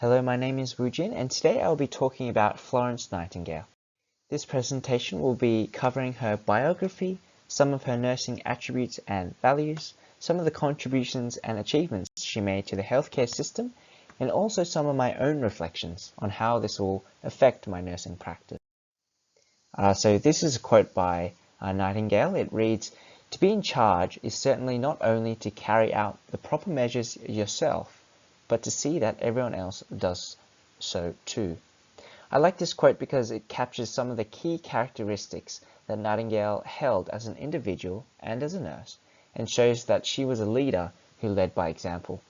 Hello, my name is Wu Jin, and today I'll be talking about Florence Nightingale. This presentation will be covering her biography, some of her nursing attributes and values, some of the contributions and achievements she made to the healthcare system, and also some of my own reflections on how this will affect my nursing practice. So this is a quote by Nightingale. It reads, "To be in charge is certainly not only to carry out the proper measures yourself, but to see that everyone else does so too." I like this quote because it captures some of the key characteristics that Nightingale held as an individual and as a nurse, and shows that she was a leader who led by example.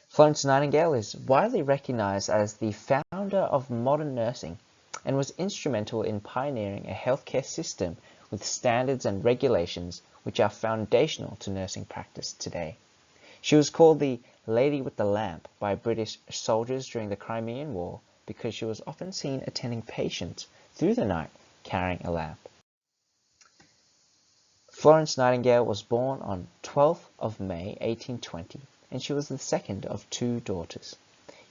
Florence Nightingale is widely recognized as the founder of modern nursing and was instrumental in pioneering a healthcare system with standards and regulations which are foundational to nursing practice today. She was called the Lady with the Lamp by British soldiers during the Crimean War because she was often seen attending patients through the night carrying a lamp. Florence Nightingale was born on 12th of May 1820, and she was the second of two daughters.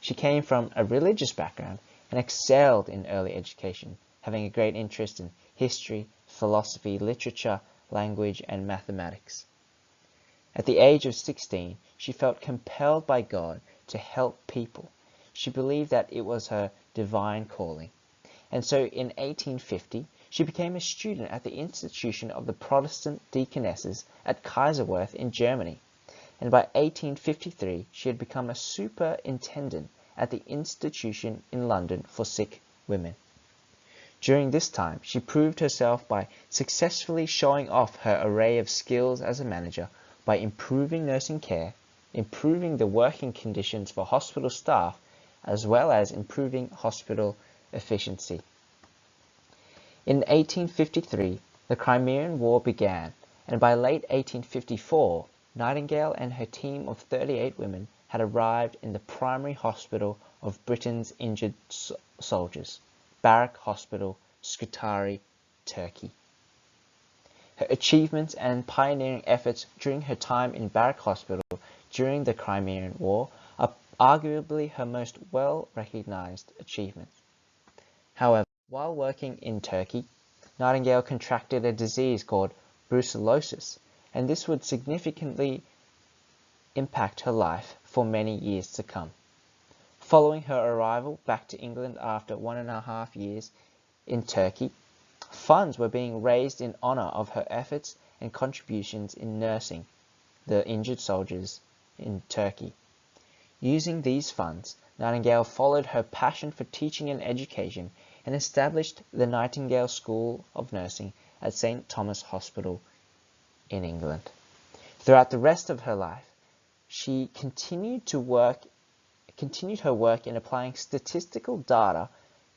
She came from a religious background and excelled in early education, having a great interest in history, philosophy, literature, language, and mathematics. At the age of 16, she felt compelled by God to help people. She believed that it was her divine calling. And so in 1850, she became a student at the institution of the Protestant deaconesses at Kaiserwerth in Germany. And by 1853, she had become a superintendent at the institution in London for sick women. During this time, she proved herself by successfully showing off her array of skills as a manager by improving nursing care, improving the working conditions for hospital staff, as well as improving hospital efficiency. In 1853, the Crimean War began, and by late 1854, Nightingale and her team of 38 women had arrived in the primary hospital of Britain's injured soldiers, Barrack Hospital, Scutari, Turkey. Her achievements and pioneering efforts during her time in Barrack Hospital during the Crimean War are arguably her most well-recognized achievement. However, while working in Turkey, Nightingale contracted a disease called brucellosis, and this would significantly impact her life for many years to come. Following her arrival back to England after 1.5 years in Turkey, funds were being raised in honor of her efforts and contributions in nursing the injured soldiers in Turkey. Using these funds, Nightingale followed her passion for teaching and education and established the Nightingale School of Nursing at St. Thomas Hospital in England. Throughout the rest of her life, she continued her work in applying statistical data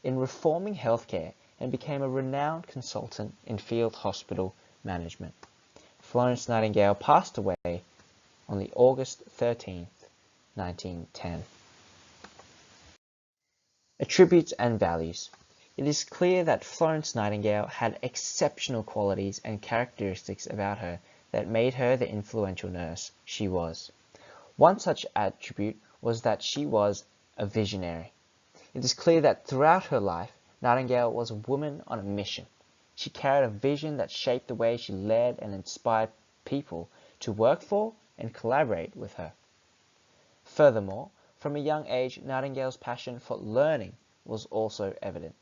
in reforming healthcare and became a renowned consultant in field hospital management. Florence Nightingale passed away on the August 13th, 1910. Attributes and values. It is clear that Florence Nightingale had exceptional qualities and characteristics about her that made her the influential nurse she was. One such attribute was that she was a visionary. It is clear that throughout her life, Nightingale was a woman on a mission. She carried a vision that shaped the way she led and inspired people to work for and collaborate with her. Furthermore, from a young age, Nightingale's passion for learning was also evident.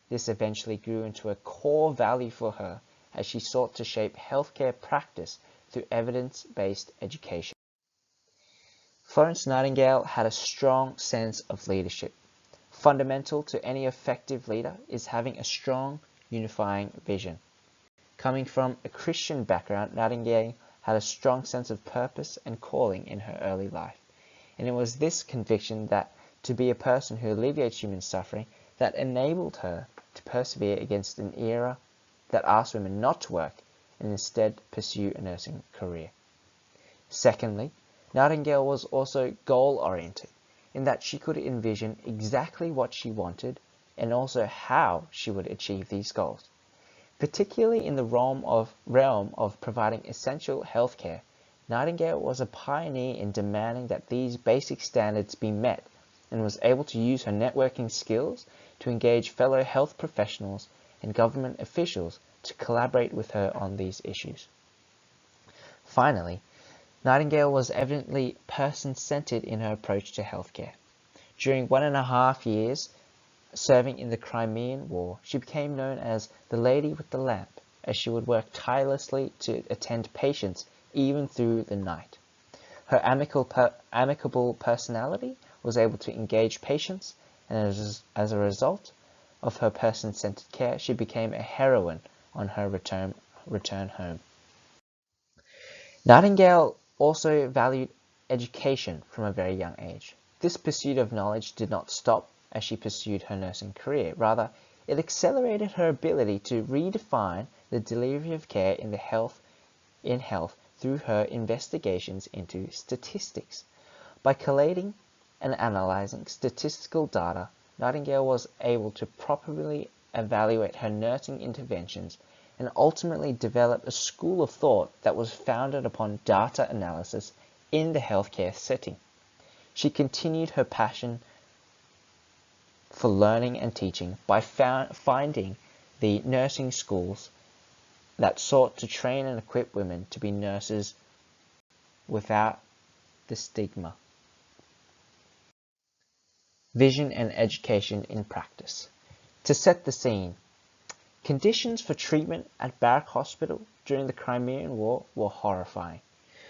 This eventually grew into a core value for her as she sought to shape healthcare practice through evidence-based education. Florence Nightingale had a strong sense of leadership. Fundamental to any effective leader is having a strong, unifying vision. Coming from a Christian background, Nightingale had a strong sense of purpose and calling in her early life. And it was this conviction that to be a person who alleviates human suffering that enabled her to persevere against an era that asked women not to work and instead pursue a nursing career. Secondly, Nightingale was also goal-oriented, in that she could envision exactly what she wanted and also how she would achieve these goals. Particularly in the realm of providing essential healthcare, Nightingale was a pioneer in demanding that these basic standards be met and was able to use her networking skills to engage fellow health professionals and government officials to collaborate with her on these issues. Finally, Nightingale was evidently person-centered in her approach to healthcare. During 1.5 years serving in the Crimean War, she became known as the Lady with the Lamp, as she would work tirelessly to attend patients even through the night. Her amicable personality was able to engage patients, and as a result of her person-centered care, she became a heroine on her return home. Nightingale also valued education from a very young age. This pursuit of knowledge did not stop as she pursued her nursing career. Rather, it accelerated her ability to redefine the delivery of care in health through her investigations into statistics. By collating and analyzing statistical data, Nightingale was able to properly evaluate her nursing interventions and ultimately develop a school of thought that was founded upon data analysis in the healthcare setting. She continued her passion for learning and teaching by finding the nursing schools that sought to train and equip women to be nurses without the stigma. Vision and education in practice. To set the scene, conditions for treatment at Barrack Hospital during the Crimean War were horrifying.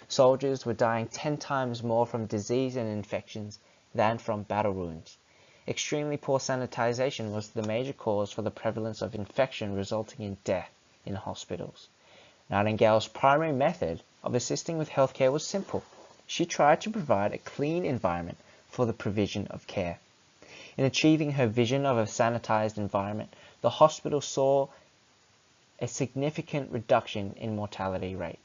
Soldiers were dying 10 times more from disease and infections than from battle wounds. Extremely poor sanitization was the major cause for the prevalence of infection, resulting in death in hospitals. Nightingale's primary method of assisting with healthcare was simple. She tried to provide a clean environment for the provision of care. In achieving her vision of a sanitized environment, the hospital saw a significant reduction in mortality rate.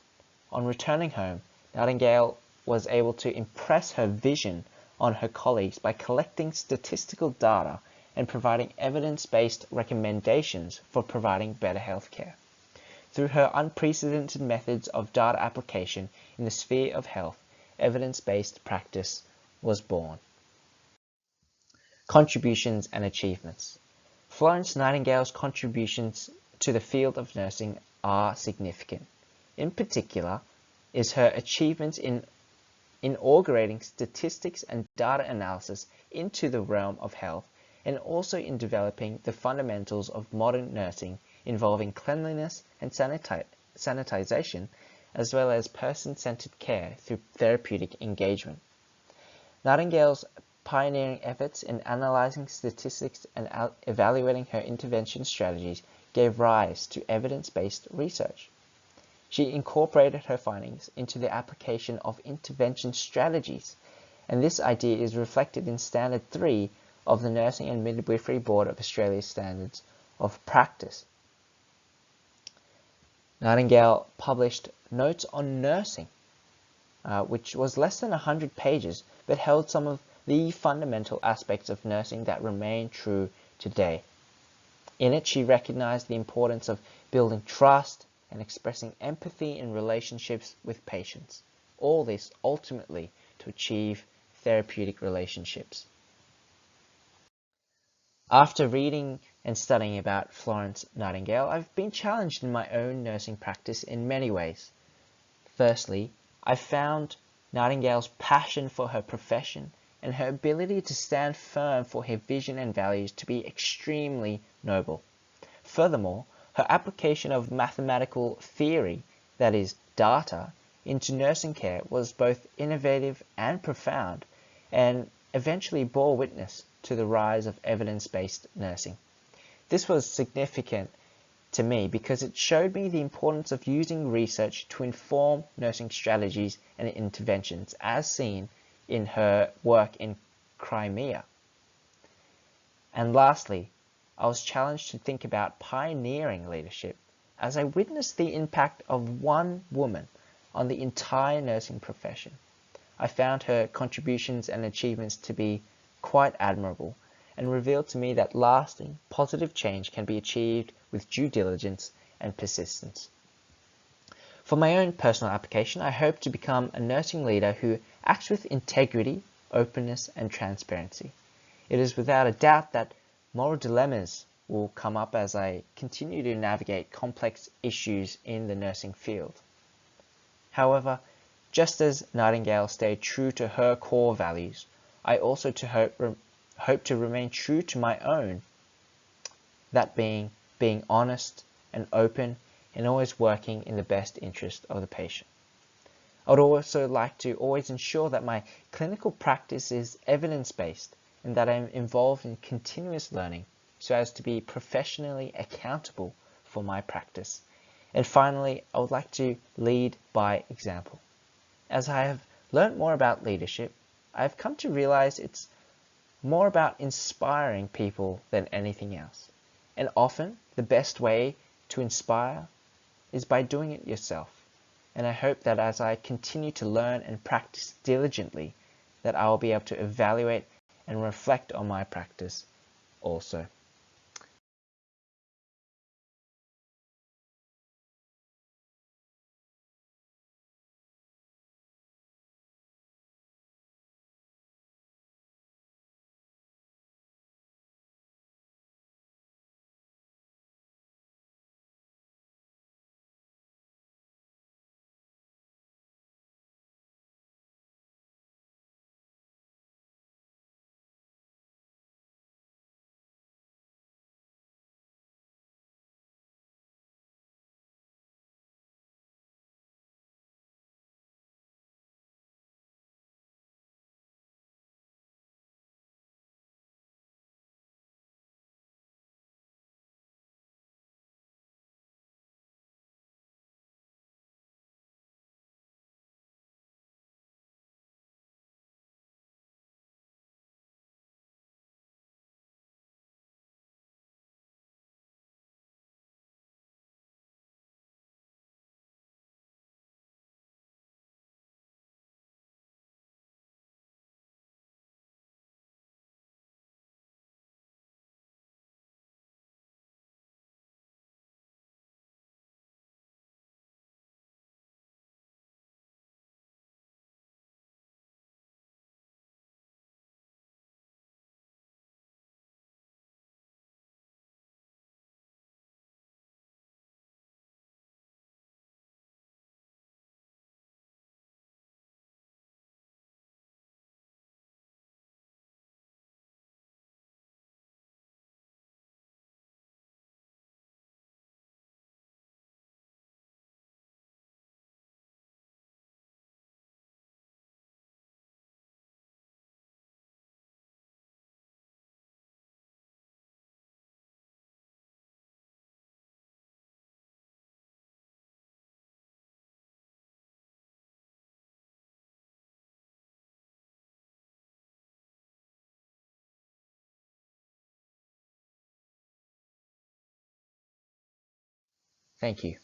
On returning home, Nightingale was able to impress her vision on her colleagues by collecting statistical data and providing evidence-based recommendations for providing better healthcare. Through her unprecedented methods of data application in the sphere of health, evidence-based practice was born. Contributions and achievements. Florence Nightingale's contributions to the field of nursing are significant. In particular, is her achievements in inaugurating statistics and data analysis into the realm of health, and also in developing the fundamentals of modern nursing involving cleanliness and sanitization, as well as person-centered care through therapeutic engagement. Nightingale's pioneering efforts in analyzing statistics and evaluating her intervention strategies gave rise to evidence-based research. She incorporated her findings into the application of intervention strategies, and this idea is reflected in Standard 3 of the Nursing and Midwifery Board of Australia's Standards of Practice. Nightingale published Notes on Nursing, which was less than 100 pages, but held some of the fundamental aspects of nursing that remain true today. In it, she recognized the importance of building trust and expressing empathy in relationships with patients. All this ultimately to achieve therapeutic relationships. After reading and studying about Florence Nightingale, I've been challenged in my own nursing practice in many ways. Firstly, I found Nightingale's passion for her profession and her ability to stand firm for her vision and values to be extremely noble. Furthermore, her application of mathematical theory, that is, data, into nursing care was both innovative and profound, and eventually bore witness to the rise of evidence-based nursing. This was significant to me because it showed me the importance of using research to inform nursing strategies and interventions, as seen in her work in Crimea. And lastly, I was challenged to think about pioneering leadership as I witnessed the impact of one woman on the entire nursing profession. I found her contributions and achievements to be quite admirable and revealed to me that lasting, positive change can be achieved with due diligence and persistence. For my own personal application, I hope to become a nursing leader who acts with integrity, openness, and transparency. It is without a doubt that moral dilemmas will come up as I continue to navigate complex issues in the nursing field. However, just as Nightingale stayed true to her core values, I also hope to remain true to my own, that being honest and open and always working in the best interest of the patient. I would also like to always ensure that my clinical practice is evidence-based and that I am involved in continuous learning so as to be professionally accountable for my practice. And finally, I would like to lead by example. As I have learned more about leadership, I have come to realize it's more about inspiring people than anything else. And often, the best way to inspire is by doing it yourself. And I hope that as I continue to learn and practice diligently, that I will be able to evaluate and reflect on my practice also. Thank you.